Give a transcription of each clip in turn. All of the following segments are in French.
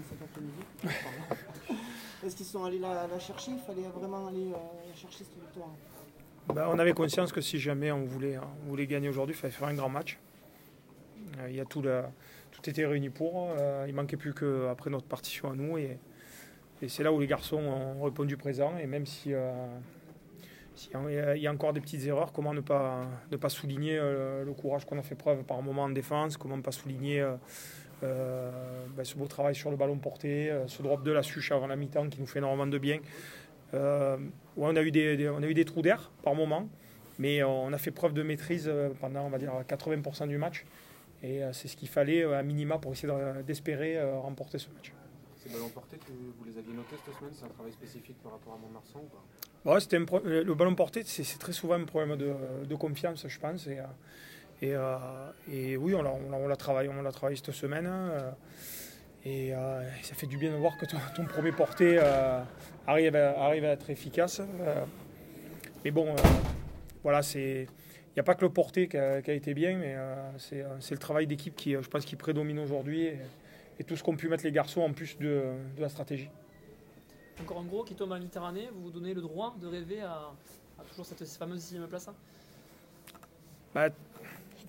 cet après-midi. Est-ce qu'ils sont allés la chercher? Il fallait vraiment aller chercher cette victoire. On avait conscience que si jamais on voulait gagner aujourd'hui, il fallait faire un grand match. Il y a tout était réuni pour. Il manquait plus qu'après notre partition à nous. Et c'est là où les garçons ont répondu présent. Et même si il y a encore des petites erreurs, comment ne pas souligner le courage qu'on a fait preuve par moment en défense, comment ne pas souligner ce beau travail sur le ballon porté, ce drop de la Suche avant la mi-temps qui nous fait énormément de bien. On a eu des trous d'air par moment, mais on a fait preuve de maîtrise pendant, on va dire, 80% du match. Et c'est ce qu'il fallait à minima pour essayer d'espérer remporter ce match. Ces ballons portés, vous les aviez notés cette semaine? C'est un travail spécifique par rapport à Mont-de-Marsan ou pas? Le ballon porté, c'est très souvent un problème de confiance, je pense. Et oui, on l'a travaillé cette semaine. Et ça fait du bien de voir que ton premier porté arrive à être efficace. Mais bon, voilà, il n'y a pas que le porté qui a été bien, mais c'est le travail d'équipe qui, je pense, qui prédomine aujourd'hui et tout ce qu'ont pu mettre les garçons en plus de la stratégie. Encore en gros, qui tombe en Méditerranée, vous vous donnez le droit de rêver à toujours cette fameuse 6e place? Cette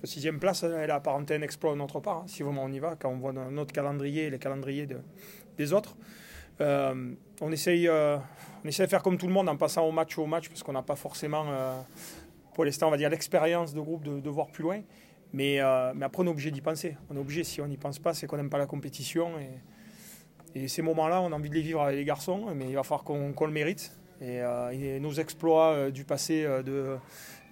6e place, elle a apparenté un exploit de notre part, si vraiment on y va, quand on voit notre calendrier et les calendriers des autres. On essaye de faire comme tout le monde en passant au match, parce qu'on n'a pas forcément, pour l'instant, on va dire, l'expérience de groupe de voir plus loin. Mais après, on est obligé d'y penser. On est obligé, si on n'y pense pas, c'est qu'on n'aime pas la compétition. Et ces moments-là, on a envie de les vivre avec les garçons, mais il va falloir qu'on le mérite. Et nos exploits du passé,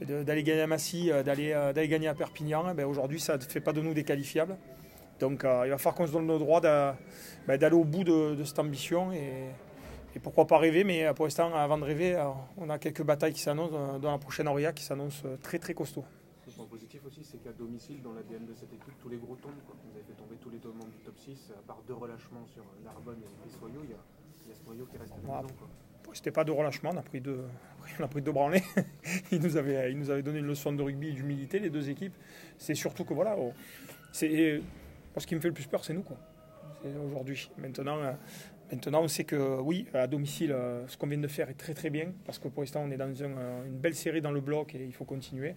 d'aller gagner à Massy, d'aller gagner à Perpignan, aujourd'hui, ça ne fait pas de nous des qualifiables. Donc il va falloir qu'on se donne le droit d'aller au bout de cette ambition. Et pourquoi pas rêver, mais pour l'instant, avant de rêver, on a quelques batailles qui s'annoncent dans la prochaine Aurillac qui s'annoncent très très costauds. Le point positif aussi, c'est qu'à domicile, dans l'ADN de cette équipe, tous les gros tombent. Vous avez fait tomber tous les deux membres du top 6, à part 2 relâchements sur Narbonne et Soyaux, il y a ce noyau qui reste à la maison. C'était pas de relâchement, on a pris deux branlés. Ils nous avaient donné une leçon de rugby et d'humilité, les deux équipes. C'est surtout que voilà, ce qui me fait le plus peur, c'est nous, quoi. C'est aujourd'hui. Maintenant, on sait que oui, à domicile, ce qu'on vient de faire est très très bien, parce que pour l'instant, on est dans une belle série dans le bloc et il faut continuer.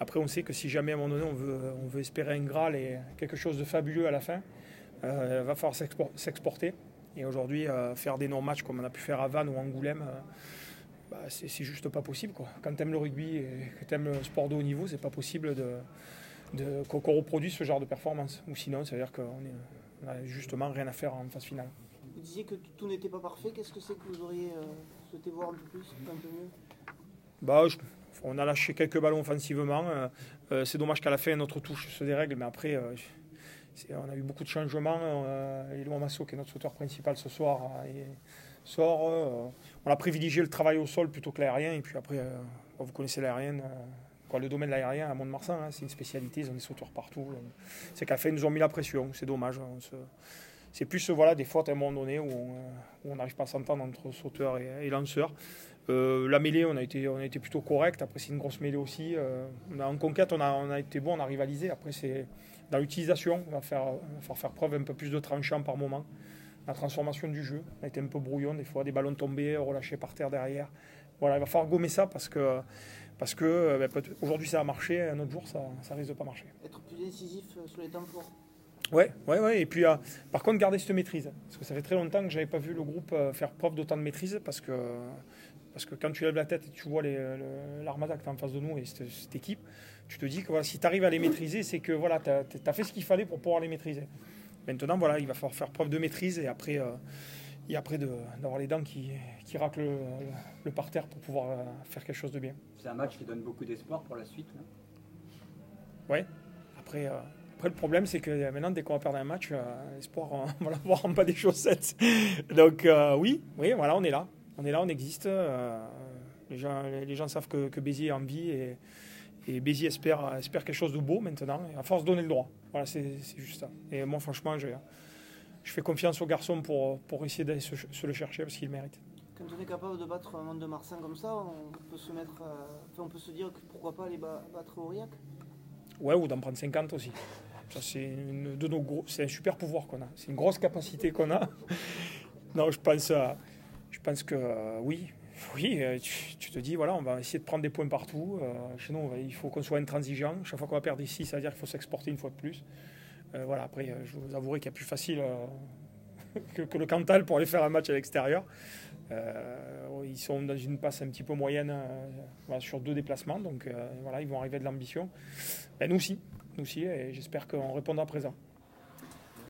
Après, on sait que si jamais à un moment donné, on veut espérer un Graal et quelque chose de fabuleux à la fin, il va falloir s'exporter. Et aujourd'hui, faire des non-matchs comme on a pu faire à Vannes ou Angoulême, c'est juste pas possible, quoi. Quand tu aimes le rugby et que tu aimes le sport de haut niveau, c'est pas possible qu'on reproduise ce genre de performance. Ou sinon, ça veut dire qu'on n'a justement rien à faire en phase finale. Vous disiez que tout n'était pas parfait. Qu'est-ce que c'est que vous auriez souhaité voir un peu plus, un peu mieux? On a lâché quelques ballons offensivement. C'est dommage qu'à la fin, notre touche se dérègle, mais après, on a eu beaucoup de changements. Éloi Massot, qui est notre sauteur principal ce soir, sort. On a privilégié le travail au sol plutôt que l'aérien. Et puis après, vous connaissez l'aérien. Le domaine de l'aérien à Mont-de-Marsan, c'est une spécialité, ils ont des sauteurs partout. C'est qu'à la fin, ils nous ont mis la pression. C'est dommage. C'est plus des fautes à un moment donné où on n'arrive pas à s'entendre entre sauteur et lanceur. La mêlée, on a été plutôt correct. Après, c'est une grosse mêlée aussi. En conquête, on a été bon, on a rivalisé. Après, c'est dans l'utilisation, on va faire preuve un peu plus de tranchant par moment. La transformation du jeu, on a été un peu brouillon des fois, des ballons tombés, relâchés par terre derrière. Voilà, il va falloir gommer ça parce que aujourd'hui ça a marché, un autre jour ça risque de pas marcher. Être plus décisif sur les temps forts. Ouais. Et puis par contre garder cette maîtrise, parce que ça fait très longtemps que j'avais pas vu le groupe faire preuve d'autant de maîtrise, parce que quand tu lèves la tête et tu vois l'armada que tu as en face de nous et cette équipe, tu te dis que si tu arrives à les maîtriser, c'est que tu as fait ce qu'il fallait pour pouvoir les maîtriser. Maintenant, il va falloir faire preuve de maîtrise et après d'avoir les dents qui raclent le parterre pour pouvoir faire quelque chose de bien. C'est un match qui donne beaucoup d'espoir pour la suite, là. Ouais. Après, le problème, c'est que maintenant, dès qu'on va perdre un match, l'espoir, on va l'avoir en bas des chaussettes. Donc, oui, voilà, on est là. On est là, on existe. Les gens savent que Béziers a envie et Béziers espère quelque chose de beau maintenant. Et à force de donner le droit. Voilà, c'est juste ça. Et moi, franchement, je fais confiance aux garçons pour essayer d'aller se le chercher parce qu'ils le méritent. Quand on est capable de battre un Mont-de-Marsan comme ça, on peut se dire que pourquoi pas aller battre Aurillac. Ouais, ou d'en prendre 50 aussi. Ça, c'est c'est un super pouvoir qu'on a. C'est une grosse capacité qu'on a. Non, je pense que oui. Oui, tu te dis, voilà, on va essayer de prendre des points partout. Chez nous, il faut qu'on soit intransigeant. Chaque fois qu'on va perdre ici, ça veut dire qu'il faut s'exporter une fois de plus. Voilà, après, je vous avouerai qu'il y a plus facile que le Cantal pour aller faire un match à l'extérieur. Ils sont dans une passe un petit peu moyenne voilà, sur 2 déplacements. Donc voilà, ils vont arriver de l'ambition. Nous aussi, et j'espère qu'on répondra présent.